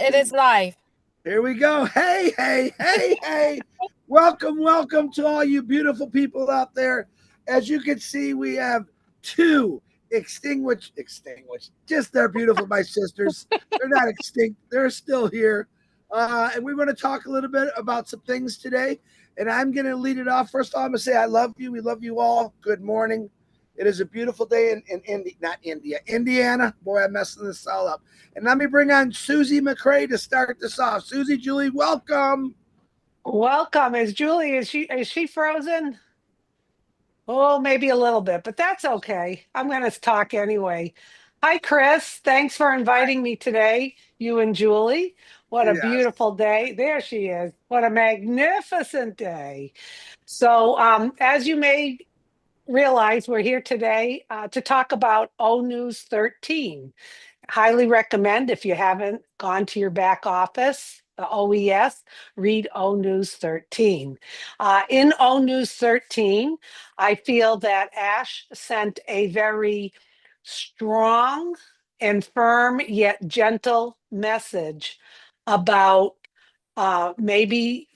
It is live. Here we go. Hey, hey, hey, hey. Welcome to all you beautiful people out there. As you can see, we have two extinguished. Just they're beautiful, my sisters. They're not extinct, they're still here. And we're going to talk a little bit about some things today. And I'm going to lead it off. First of all, I'm going to say I love you. We love you all. Good morning. It is a beautiful day in Indiana. Boy, I'm messing this all up. And let me bring on Susie McCray to start this off. Susie, Julie, welcome. Welcome. Is Julie, is she frozen? Oh, maybe a little bit, but that's okay. I'm going to talk anyway. Hi, Chris. Thanks for inviting me today, you and Julie. What a Yes. beautiful day. There she is. What a magnificent day. So, as you may realize, we're here today to talk about O News 13. Highly recommend if you haven't gone to your back office, the OES, read O News 13. In O News 13, I feel that Ash sent a very strong and firm yet gentle message about maybe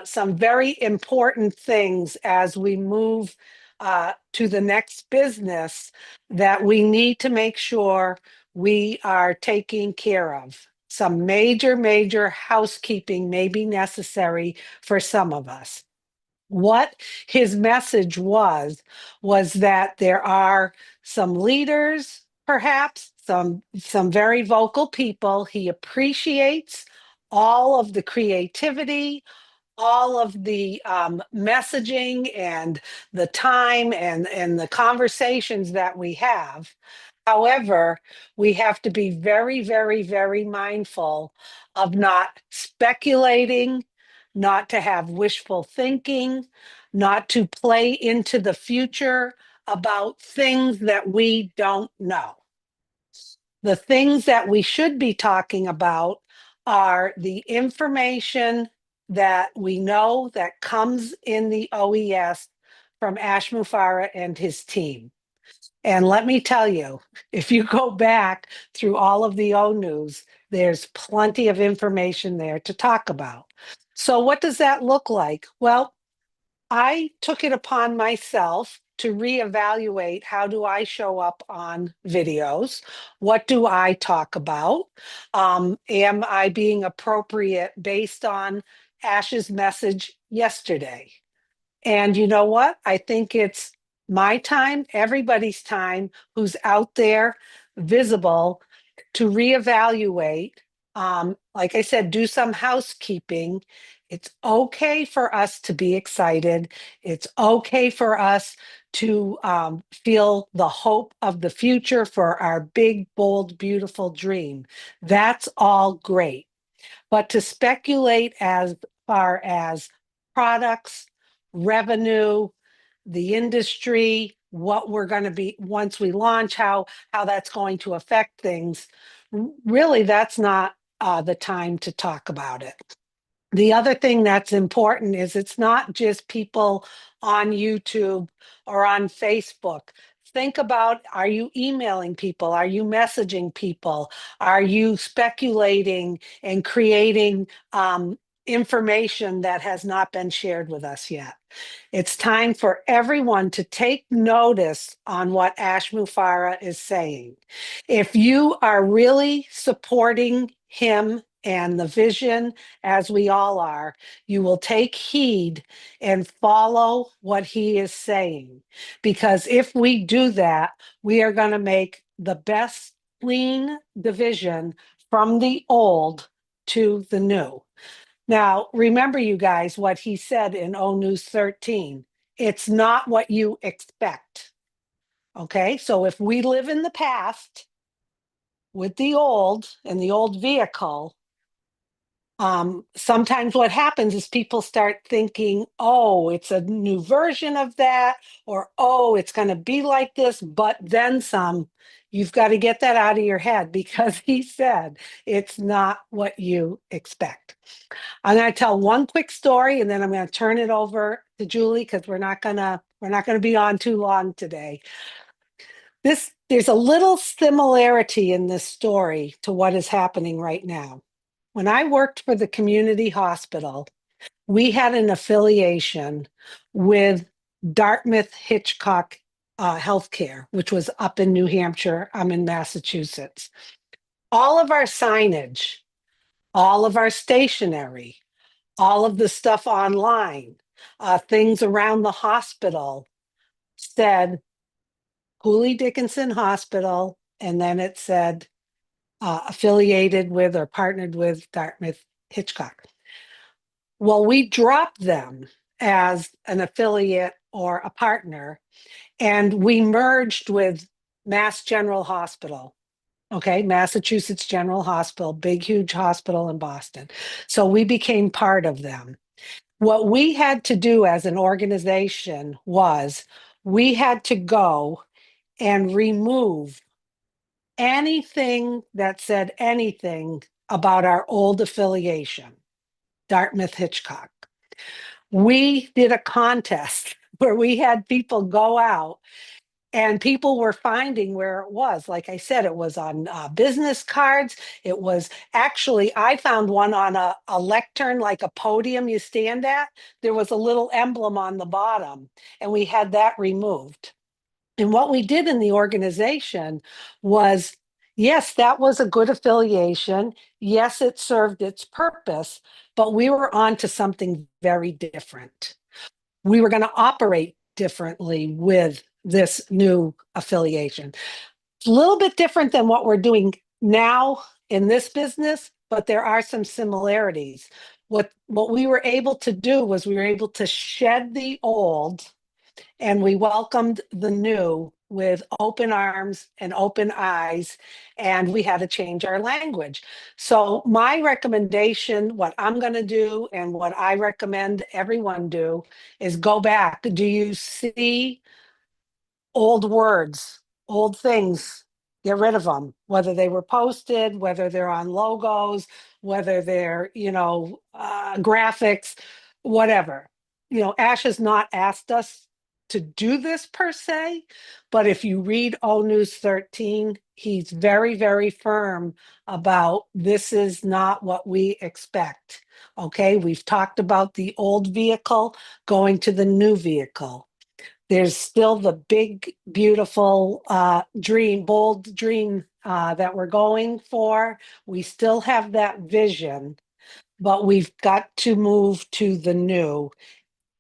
some very important things as we move to the next business that we need to make sure we are taking care of. Some major housekeeping may be necessary for some of us. What his message was that there are some leaders, perhaps some very vocal people. He appreciates all of the creativity, all of the messaging and the time and the conversations that we have. However, we have to be very mindful of not speculating, not to have wishful thinking, not to play into the future about things that we don't know. The things that we should be talking about are the information that we know that comes in the OES from Ash Mufareh and his team. And let me tell you, if you go back through all of the O News, there's plenty of information there to talk about. So what does that look like? Well, I took it upon myself to reevaluate how do I show up on videos? What do I talk about? Am I being appropriate based on Ash's message yesterday? And you know what? I think it's my time, everybody's time who's out there visible to reevaluate. Like I said, do some housekeeping. It's okay for us to be excited. It's okay for us to feel the hope of the future for our big, bold, beautiful dream. That's all great. But to speculate as far as products, revenue, the industry, what we're going to be once we launch, how that's going to affect things, really, that's not the time to talk about it. The other thing that's important is it's not just people on YouTube or on Facebook. Think about, are you emailing people? Are you messaging people? Are you speculating and creating information that has not been shared with us yet? It's time for everyone to take notice on what Ash Mufareh is saying. If you are really supporting him and the vision, as we all are, you will take heed and follow what he is saying. Because if we do that, we are going to make the best clean division from the old to the new. Now, remember, you guys, what he said in O News 13. It's not what you expect. Okay, so if we live in the past with the old and the old vehicle, sometimes what happens is people start thinking, oh, it's a new version of that, or oh, it's going to be like this, but then some. You've got to get that out of your head because he said it's not what you expect. I'm going to tell one quick story and then I'm going to turn it over to Julie because we're not going to be on too long today. There's a little similarity in this story to what is happening right now. When I worked for the community hospital, we had an affiliation with Dartmouth Hitchcock Healthcare, which was up in New Hampshire. I'm in Massachusetts. All of our signage, all of our stationery, all of the stuff online, things around the hospital said Cooley Dickinson Hospital, and then it said affiliated with or partnered with Dartmouth Hitchcock. Well, we dropped them as an affiliate or a partner, and we merged with Mass General Hospital. Okay, Massachusetts General Hospital, big, huge hospital in Boston. So we became part of them. What we had to do as an organization was we had to go and remove anything that said anything about our old affiliation, Dartmouth Hitchcock. We did a contest where we had people go out and people were finding where it was. Like I said, it was on business cards. It was actually, I found one on a lectern, like a podium you stand at. There was a little emblem on the bottom, and we had that removed. And what we did in the organization was, yes, that was a good affiliation. Yes, it served its purpose, but we were on to something very different. We were going to operate differently with this new affiliation. It's a little bit different than what we're doing now in this business, but there are some similarities. What we were able to do was we were able to shed the old and we welcomed the new with open arms and open eyes, and we had to change our language. So my recommendation, what I'm going to do and what I recommend everyone do, is go back. Do you see old words, old things? Get rid of them, whether they were posted, whether they're on logos, whether they're, graphics, whatever. Ash has not asked us to do this per se, but if you read O News 13, he's very, very firm about this is not what we expect. Okay, we've talked about the old vehicle going to the new vehicle. There's still the big, beautiful dream, bold dream that we're going for. We still have that vision, but we've got to move to the new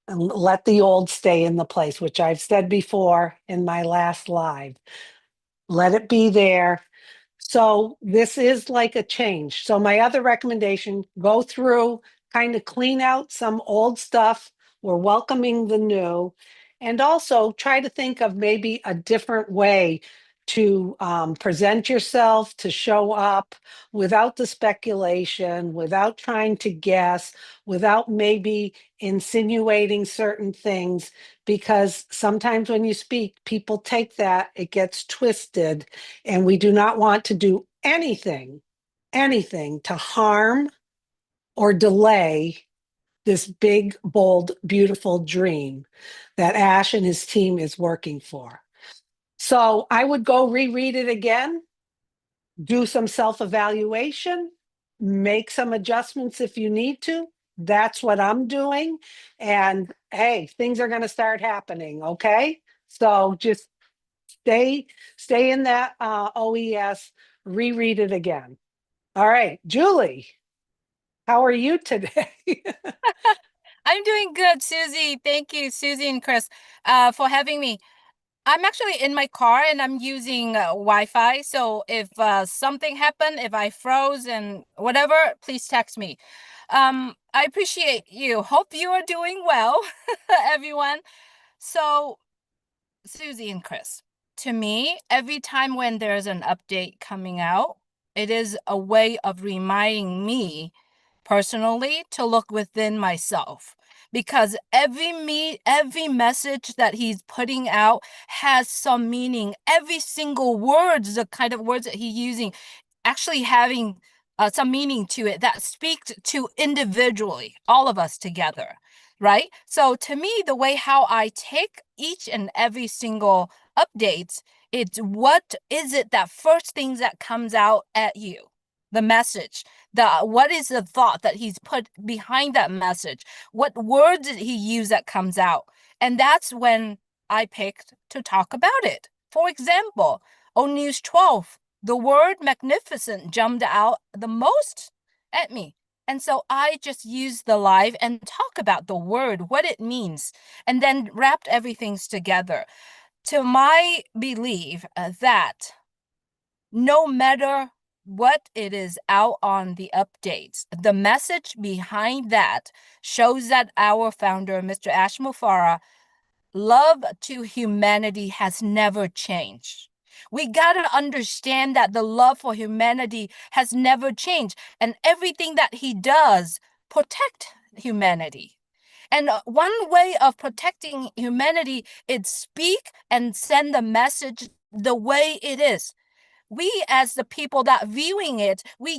and let the old stay in the place, which I've said before in my last live. Let it be there. So this is like a change. So my other recommendation, go through, kind of clean out some old stuff. We're welcoming the new. And also try to think of maybe a different way to present yourself, to show up without the speculation, without trying to guess, without maybe insinuating certain things, because sometimes when you speak, people take that, it gets twisted, and we do not want to do anything to harm or delay this big, bold, beautiful dream that Ash and his team is working for. So I would go reread it again, do some self-evaluation, make some adjustments if you need to. That's what I'm doing. And hey, things are going to start happening. Okay. So just stay in that OES, reread it again. All right, Julie, how are you today? I'm doing good, Susie. Thank you, Susie and Chris, for having me. I'm actually in my car and I'm using Wi-Fi. So if something happened, if I froze and whatever, please text me. I appreciate you. Hope you are doing well, everyone. So, Susie and Chris, to me, every time when there's an update coming out, it is a way of reminding me personally to look within myself, because every message that he's putting out has some meaning. Every single words, the kind of words that he's using, actually having some meaning to it that speaks to individually all of us together, right? So to me, the way how I take each and every single updates, it's what is it that first things that comes out at you, the message what is the thought that he's put behind that message? What words did he use that comes out? And that's when I picked to talk about it. For example, on News 12, the word magnificent jumped out the most at me. And so I just used the live and talk about the word, what it means, and then wrapped everything together. To my belief, that no matter what it is out on the updates, the message behind that shows that our founder, Mr. Ash Mufareh, love to humanity has never changed. We got to understand that the love for humanity has never changed, and everything that he does protect humanity. And one way of protecting humanity is speak and send the message the way it is. We as the people that viewing it, we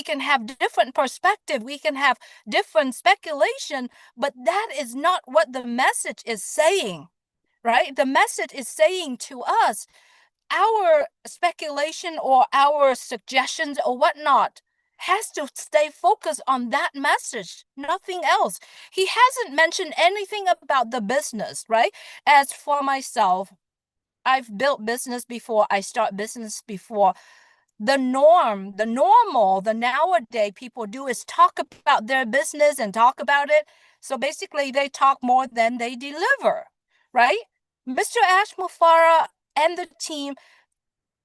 can have different perspective, we can have different speculation, but that is not what the message is saying, right? The message is saying to us, our speculation or our suggestions or whatnot has to stay focused on that message, nothing else. He hasn't mentioned anything about the business, right? As for myself, I've built business before, I start business before. The norm, the normal, the nowadays people do is talk about their business and talk about it. So basically, they talk more than they deliver, right? Mr. Ash Mufareh and the team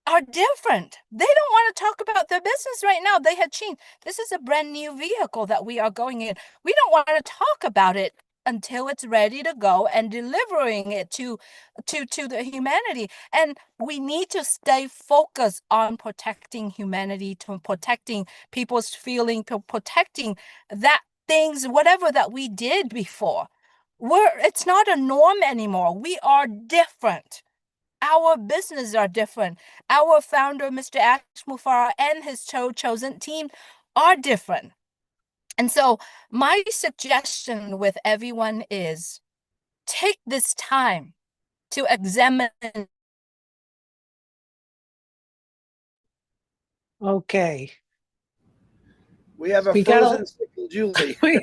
are different. They don't want to talk about their business right now. They had changed. This is a brand new vehicle that we are going in. We don't want to talk about it until it's ready to go and delivering it to the humanity. And we need to stay focused on protecting humanity, to protecting people's feeling, to protecting that things, whatever that we did before. It's not a norm anymore. We are different. Our businesses are different. Our founder, Mr. Ash Mufareh, and his chosen team are different. And so, my suggestion with everyone is take this time to examine. Okay. We have a We got frozen sickle, Julie. we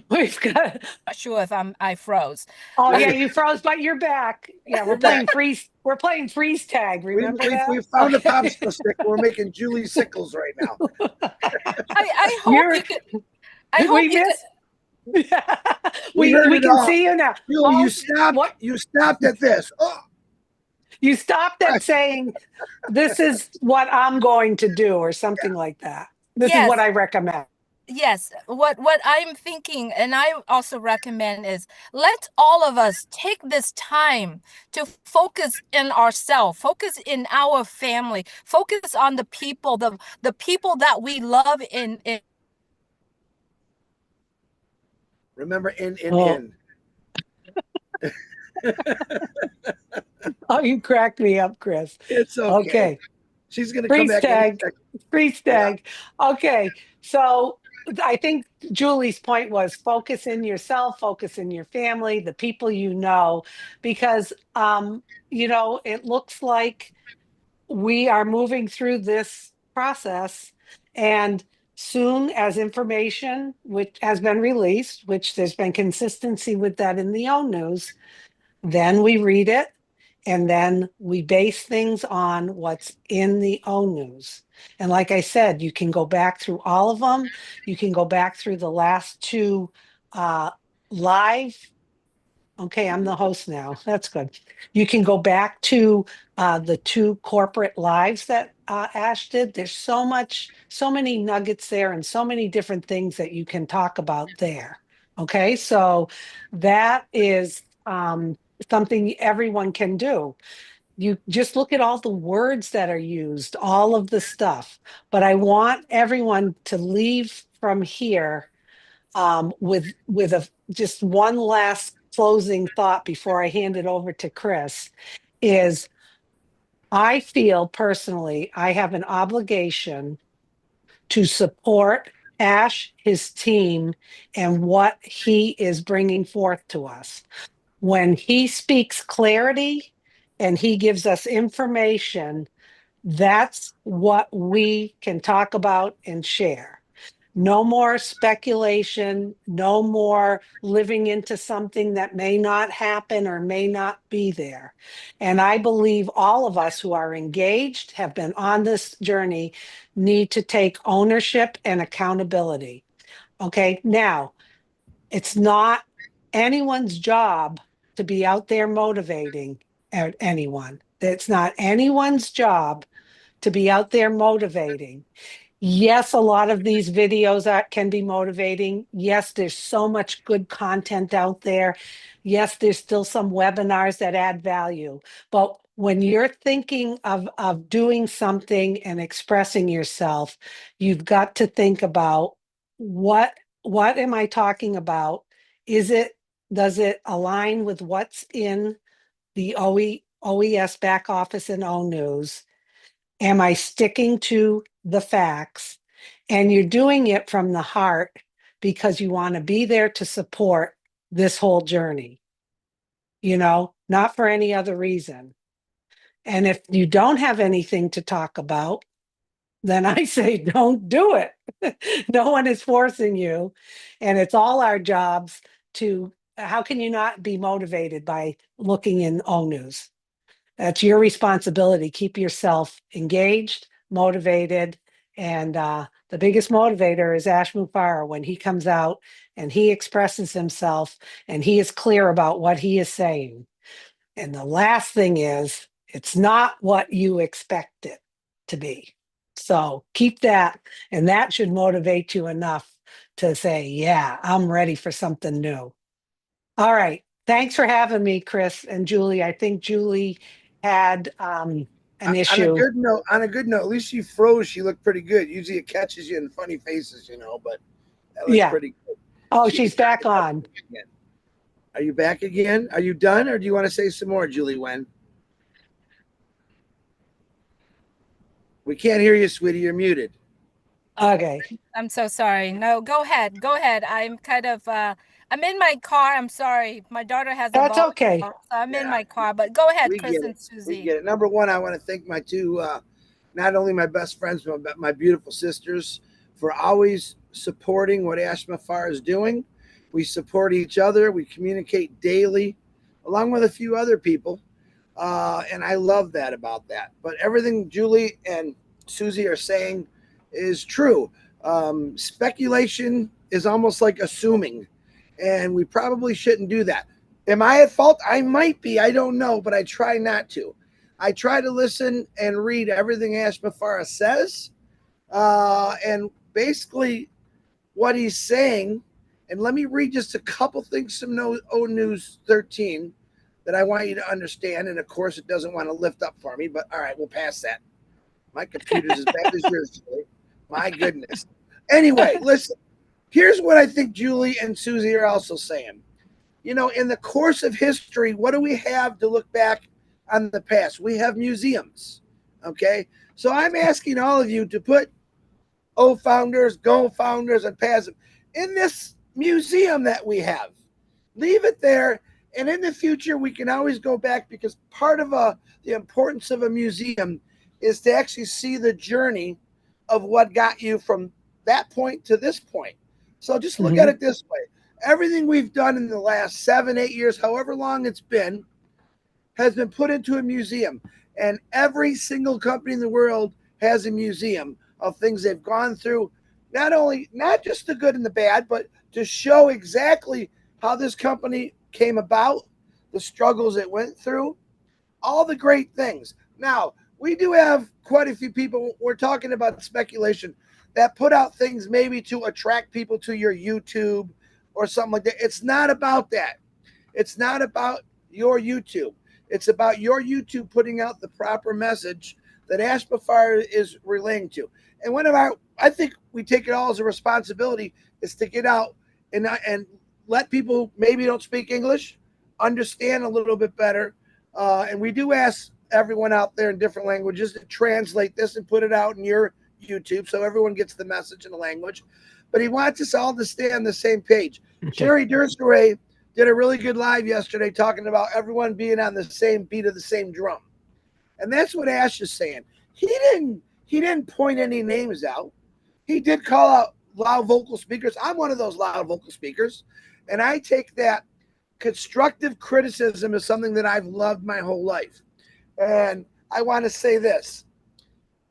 we've got. Not sure if I froze. Oh yeah, We, you froze, but you're back. Yeah, we're back. We're playing freeze tag. We, Remember we, that? we found a Okay. popsicle stick. We're making Julie sickles right now. I hope You're you could. I hope we you could. missed. We heard We it can all. see you now. Julie, Oh, what you stopped at this. Oh, you stopped at saying, "This is what I'm going to do," or something like that. This is what Yes, I recommend. yes, what I'm thinking and I also recommend is let all of us take this time to focus in ourselves, focus in our family, focus on the people that we love in. remember Oh, in. oh, you cracked me up, Chris. It's okay. Okay. She's gonna come Freeze back any tag. second. Freeze Yeah. tag. Okay. So I think Julie's point was focus in yourself, focus in your family, the people you know, because it looks like we are moving through this process, and soon as information which has been released, which there's been consistency with that in the own news, then we read it, and then we base things on what's in the O News. And like I said, you can go back through all of them. You can go back through the last two live. Okay, I'm the host now. That's good. You can go back to the two corporate lives that Ash did. There's so many nuggets there, and so many different things that you can talk about there. Okay, so that is something everyone can do. You just look at all the words that are used, all of the stuff. But I want everyone to leave from here with a just one last closing thought before I hand it over to Chris. Is I feel personally I have an obligation to support Ash, his team, and what he is bringing forth to us. When he speaks clarity and he gives us information That's what we can talk about and share. No more speculation, no more living into something that may not happen or may not be there. And I believe all of us who are engaged, have been on this journey, need to take ownership and accountability. Okay, now it's not anyone's job to be out there motivating anyone. It's not anyone's job to be out there motivating. Yes, a lot of these videos can be motivating. Yes, there's so much good content out there. Yes, there's still some webinars that add value. But when you're thinking of doing something and expressing yourself, you've got to think about what what am I talking about? Does it align with what's in the OES back office and O News? Am I sticking to the facts? And you're doing it from the heart because you want to be there to support this whole journey, not for any other reason. And if you don't have anything to talk about, then I say don't do it. No one is forcing you. And it's all our jobs to, how can you not be motivated by looking in O News? That's your responsibility. Keep yourself engaged, motivated. And the biggest motivator is Ash Mufareh when he comes out and he expresses himself and he is clear about what he is saying. And the last thing is, it's not what you expect it to be. So keep that. And that should motivate you enough to say, yeah, I'm ready for something new. All right. Thanks for having me, Chris and Julie. I think Julie had an On a issue. good note, at least she froze. She looked pretty good. Usually it catches you in funny faces, but that looks Yeah. pretty good. Oh, She she's could kind back of come on. back again. Are you back again? Are you done, or do you want to say some more, Julie? When we can't hear you, sweetie, you're muted. Okay. I'm so sorry. No, go ahead. Go ahead. I'm kind of I'm in my car. I'm sorry. My daughter has a That's volleyball, okay. so I'm in Yeah, my car. But go ahead, we Chris get and it. We Susie. get it. Number one, I want to thank my two, not only my best friends, but my beautiful sisters for always supporting what Ash Mafar is doing. We support each other. We communicate daily, along with a few other people. And I love that about that. But everything Julie and Susie are saying is true. Speculation is almost like assuming, and we probably shouldn't do that. Am I at fault? I might be. I don't know, but I try not to. I try to listen and read everything Ash Mafara says, and basically what he's saying. And let me read just a couple things from O News 13 that I want you to understand. And of course, it doesn't want to lift up for me, but all right, we'll pass that. My computer's as bad as yours, Julie. My goodness. Anyway, listen, here's what I think Julie and Susie are also saying. In the course of history, what do we have to look back on the past? We have museums. Okay. So I'm asking all of you to put O founders, Go founders, and past in this museum that we have. Leave it there. And in the future, we can always go back because part of the importance of a museum is to actually see the journey of what got you from that point to this point. So just look at Mhm. it this way. Everything we've done in the last 7, 8 years, however long it's been, has been put into a museum. And every single company in the world has a museum of things they've gone through, not just the good and the bad, but to show exactly how this company came about, the struggles it went through, all the great things. Now, we do have quite a few people, we're talking about speculation, that put out things maybe to attract people to your YouTube or something like that. It's not about that. It's not about your YouTube. It's about your YouTube putting out the proper message that Ash Fire is relaying to. And one of I think we take it all as a responsibility is to get out and let people who maybe don't speak English understand a little bit better. And we do ask everyone out there in different languages to translate this and put it out in your YouTube so everyone gets the message in the language. But he wants us all to stay on the same page. Okay. Sherry Durstray did a really good live yesterday talking about everyone being on the same beat of the same drum. And that's what Ash is saying. he didn't point any names out. He did call out loud vocal speakers. I'm one of those loud vocal speakers, and I take that constructive criticism as something that I've loved my whole life. And I want to say this: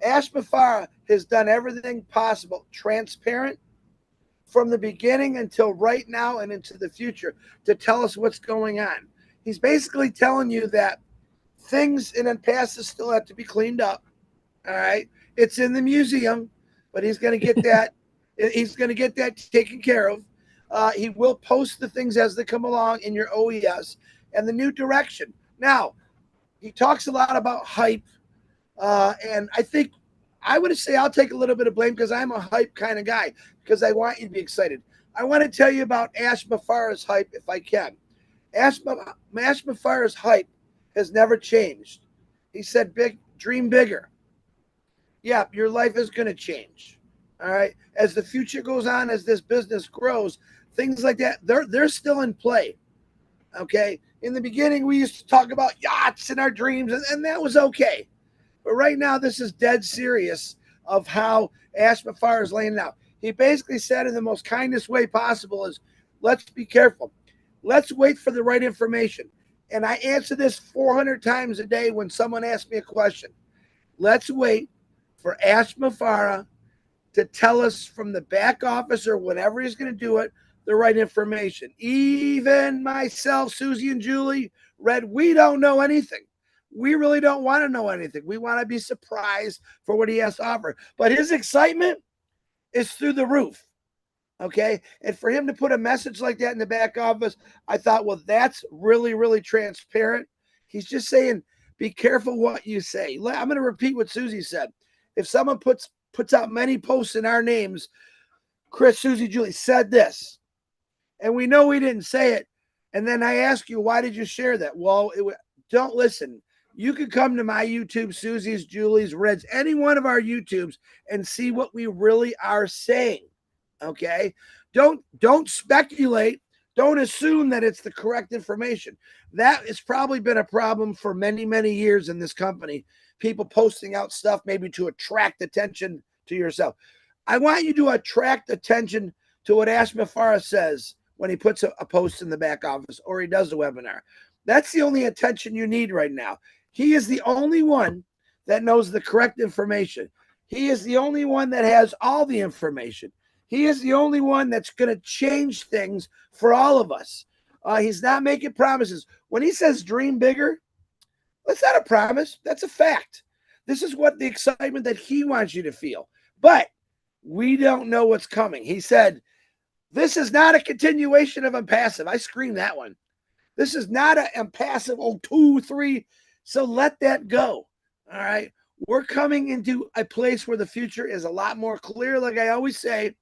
Ash Mufareh has done everything possible, transparent from the beginning until right now and into the future, to tell us what's going on. He's basically telling you that things in the past still have to be cleaned up. All right, it's in the museum, but he's going to get that. He's going to get that taken care of. He will post the things as they come along in your OES and the new direction. Now, he talks a lot about hype, and I think I would say I'll take a little bit of blame because I'm a hype kind of guy because I want you to be excited. I want to tell you about Ash Mufareh's hype if I can. Ash Mufareh's hype has never changed. He said, "Big, dream bigger." Yeah, your life is going to change. All right, as the future goes on, as this business grows, things like that they're still in play. Okay, in the beginning we used to talk about yachts and our dreams, and that was okay. But right now, this is dead serious of how Ash Mufareh is laying it out. He basically said in the most kindest way possible is, let's be careful. Let's wait for the right information. And I answer this 400 times a day when someone asks me a question. Let's wait for Ash Mufareh to tell us from the back office or whenever he's going to do it, the right information. Even myself, Susie and Julie, Red, we don't know anything. We really don't want to know anything. We want to be surprised for what he has to offer. But his excitement is through the roof. Okay. And for him to put a message like that in the back office, I thought, well, that's really, really transparent. He's just saying, be careful what you say. I'm going to repeat what Susie said. If someone puts out many posts in our names, Chris, Susie, Julie said this, and we know we didn't say it. And then I ask you, why did you share that? Well, don't listen. You could come to my YouTube, Susie's, Julie's, Red's, any one of our YouTubes and see what we really are saying. Okay? Don't speculate. Don't assume that it's the correct information. That has probably been a problem for many, many years in this company. People posting out stuff maybe to attract attention to yourself. I want you to attract attention to what Ash Mufareh says when he puts a post in the back office or he does a webinar. That's the only attention you need right now. He is the only one that knows the correct information. He is the only one that has all the information. He is the only one that's going to change things for all of us. He's not making promises. When he says dream bigger, that's not a promise. That's a fact. This is what the excitement that he wants you to feel. But we don't know what's coming. He said, this is not a continuation of Impassive. I screamed that one. This is not an Impassive 2, 3. So let that go. All right. We're coming into a place where the future is a lot more clear. Like I always say,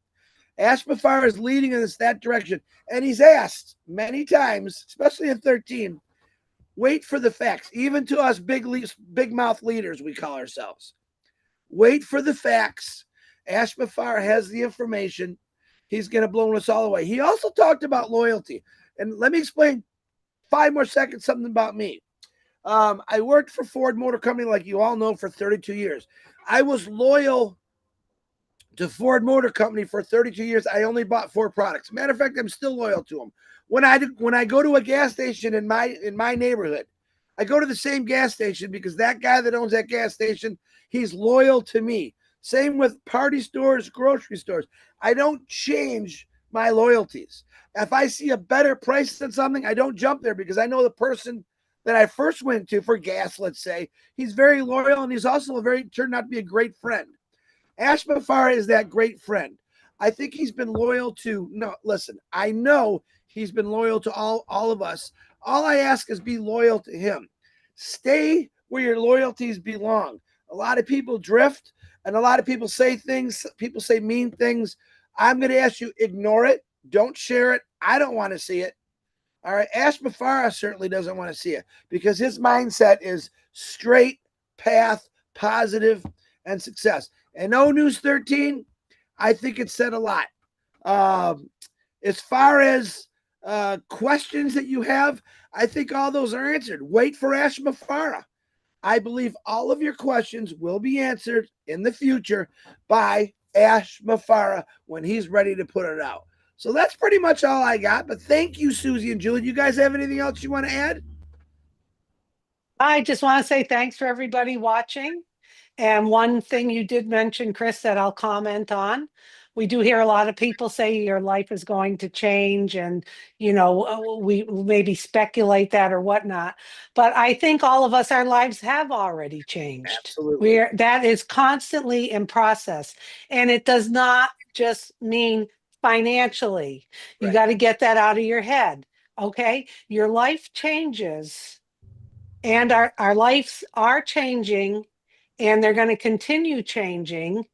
Ash Mufareh is leading us that direction. And he's asked many times, especially in 13, wait for the facts. Even to us big mouth leaders, we call ourselves. Wait for the facts. Ash Mufareh has the information. He's going to blow us all away. He also talked about loyalty. And let me explain 5 more seconds something about me. I worked for Ford Motor Company, like you all know, for 32 years. I was loyal to Ford Motor Company for 32 years. I only bought 4 products. Matter of fact, I'm still loyal to them. When I go to a gas station in my neighborhood, I go to the same gas station because that guy that owns that gas station, he's loyal to me. Same with party stores, grocery stores. I don't change my loyalties. If I see a better price than something, I don't jump there because I know the person that I first went to for gas, let's say, he's very loyal and he's also turned out to be a great friend. Ash Mufareh is that great friend. I think he's been loyal to, no, listen, I know he's been loyal to all of us. All I ask is be loyal to him. Stay where your loyalties belong. A lot of people drift and a lot of people say things, people say mean things. I'm going to ask you, ignore it. Don't share it. I don't want to see it. All right. Ash Mufareh certainly doesn't want to see it because his mindset is straight path, positive, and success. And Onews 13, I think it said a lot. As far as questions that you have, I think all those are answered. Wait for Ash Mufareh. I believe all of your questions will be answered in the future by Ash Mufareh when he's ready to put it out. So that's pretty much all I got. But thank you, Susie and Julie. You guys have anything else you want to add? I just want to say thanks for everybody watching. And one thing you did mention, Chris, that I'll comment on. We do hear a lot of people say your life is going to change, and we maybe speculate that or whatnot. But I think all of us, our lives have already changed. Absolutely. We're that is constantly in process, and it does not just mean financially. You Right. got to get that out of your head. Okay, your life changes and our lives are changing and they're going to continue changing.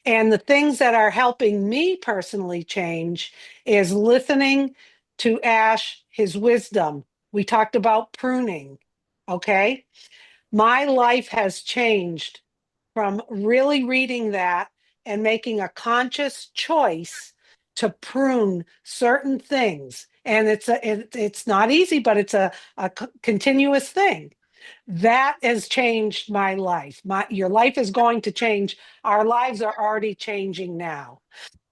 And the things that are helping me personally change is listening to Ash, his wisdom. We talked about pruning. Okay. My life has changed from really reading that and making a conscious choice to prune certain things. And it's not easy, but it's a continuous thing that has changed my life. Your life is going to change. Our lives are already changing now.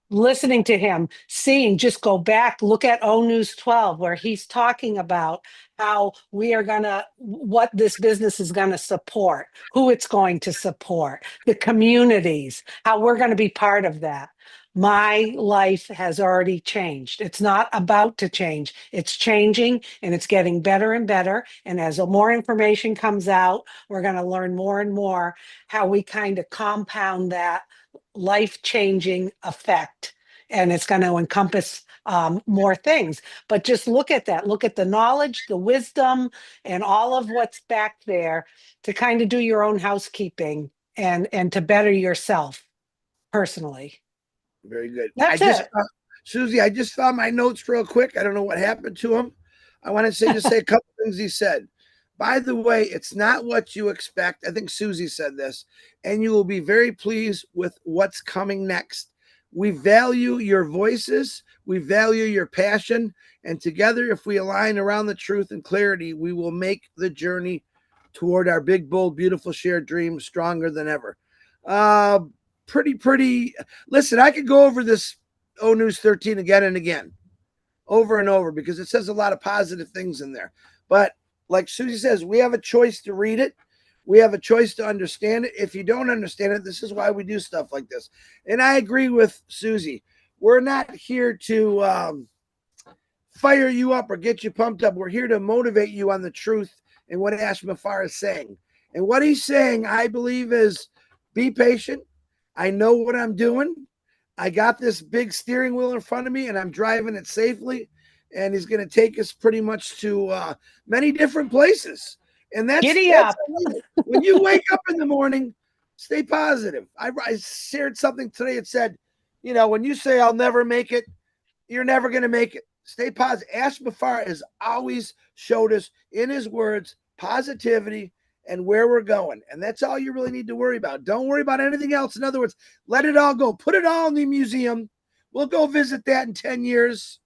Listening to him, seeing, just go back, look at News 12, where he's talking about how we are going to, what this business is going to support, who it's going to support, the communities, how we're going to be part of that. My life has already changed. It's not about to change. It's changing and it's getting better and better. And as more information comes out, we're going to learn more and more how we kind of compound that life-changing effect, and it's going to encompass more things. But just look at that, look at the knowledge, the wisdom, and all of what's back there to kind of do your own housekeeping and to better yourself personally. Very good. That's it. Susie, I just found my notes real quick. I don't know what happened to them. I want to say a couple things he said. By the way, it's not what you expect. I think Susie said this, and you will be very pleased with what's coming next. We value your voices, we value your passion, and together, if we align around the truth and clarity, we will make the journey toward our big, bold, beautiful shared dream stronger than ever. Uh, pretty. Listen, I could go over this O News 13 again and again, over and over, because it says a lot of positive things in there. But like Susie says, we have a choice to read it. We have a choice to understand it. If you don't understand it, this is why we do stuff like this. And I agree with Susie. We're not here to fire you up or get you pumped up. We're here to motivate you on the truth and what Ash Mufareh is saying. And what he's saying, I believe, is be patient. I know what I'm doing. I got this big steering wheel in front of me and I'm driving it safely. And he's going to take us pretty much to many different places. And Giddy that's up. when you wake up in the morning, stay positive. I shared something today. It said, when you say I'll never make it, you're never going to make it. Stay positive. Ash Mufareh has always showed us in his words positivity and where we're going. And that's all you really need to worry about. Don't worry about anything else. In other words, let it all go. Put it all in the museum. We'll go visit that in 10 years.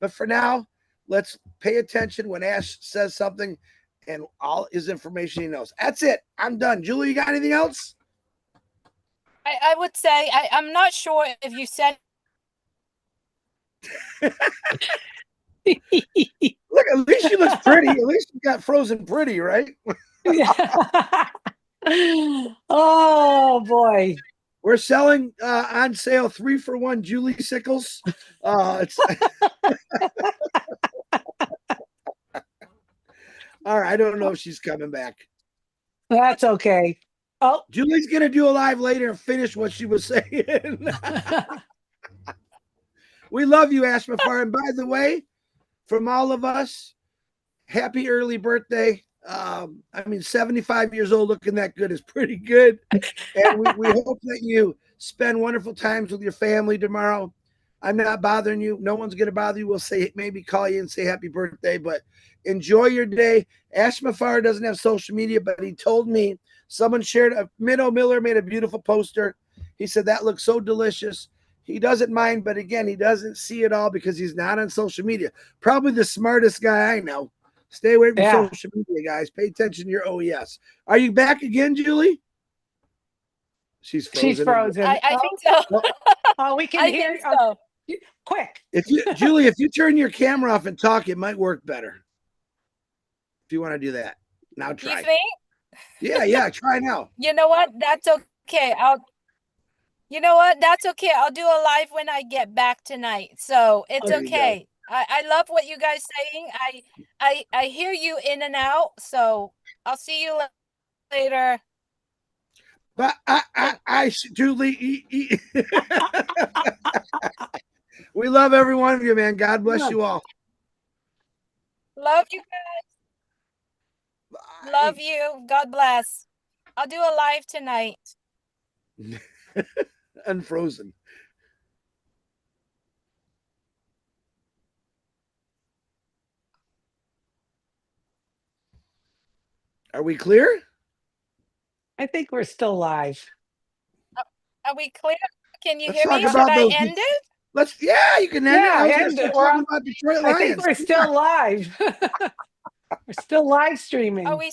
But for now, let's pay attention when Ash says something and all his information he knows. That's it. I'm done. Julie, you got anything else? I would say I'm not sure if you said Look, at least she looks pretty. At least she got frozen pretty, right? Oh boy. We're selling on sale 3-for-1 Julie Sickles. It's all right. I don't know if she's coming back. That's okay. Oh. Julie's gonna do a live later and finish what she was saying. We love you, Ash Mufareh. And by the way, from all of us, happy early birthday. 75 years old looking that good is pretty good. And we hope that you spend wonderful times with your family tomorrow. I'm not bothering you. No one's going to bother you. We'll say, maybe call you and say happy birthday, but enjoy your day. Ash Mufareh doesn't have social media, but he told me someone shared Minnow Miller made a beautiful poster. He said that looks so delicious. He doesn't mind, but again, he doesn't see it all because he's not on social media. Probably the smartest guy I know. Stay away from Yeah. social media, guys. Pay attention to your OES. Are you back again, Julie? She's She's frozen again. frozen. I think so. Well, Oh, we can I hear. think so. Quick. Julie, if you turn your camera off and talk, it might work better. If you want to do that. Now You try. think? Yeah, try now. You know what? That's okay. You know what? That's okay. I'll do a live when I get back tonight. So it's There you go. okay. I love what you guys saying. I hear you in and out. So I'll see you later. But Julie, we love every one of you, man. God bless you all. Love you guys. Love you. God bless. I'll do a live tonight. Unfrozen. Are we clear? I think we're still live. Are we clear? Can you Let's hear talk me? Should about I those. end it? You can end it. I was going to start talking about Detroit I think Lions. we're still live. We're still live streaming. Are we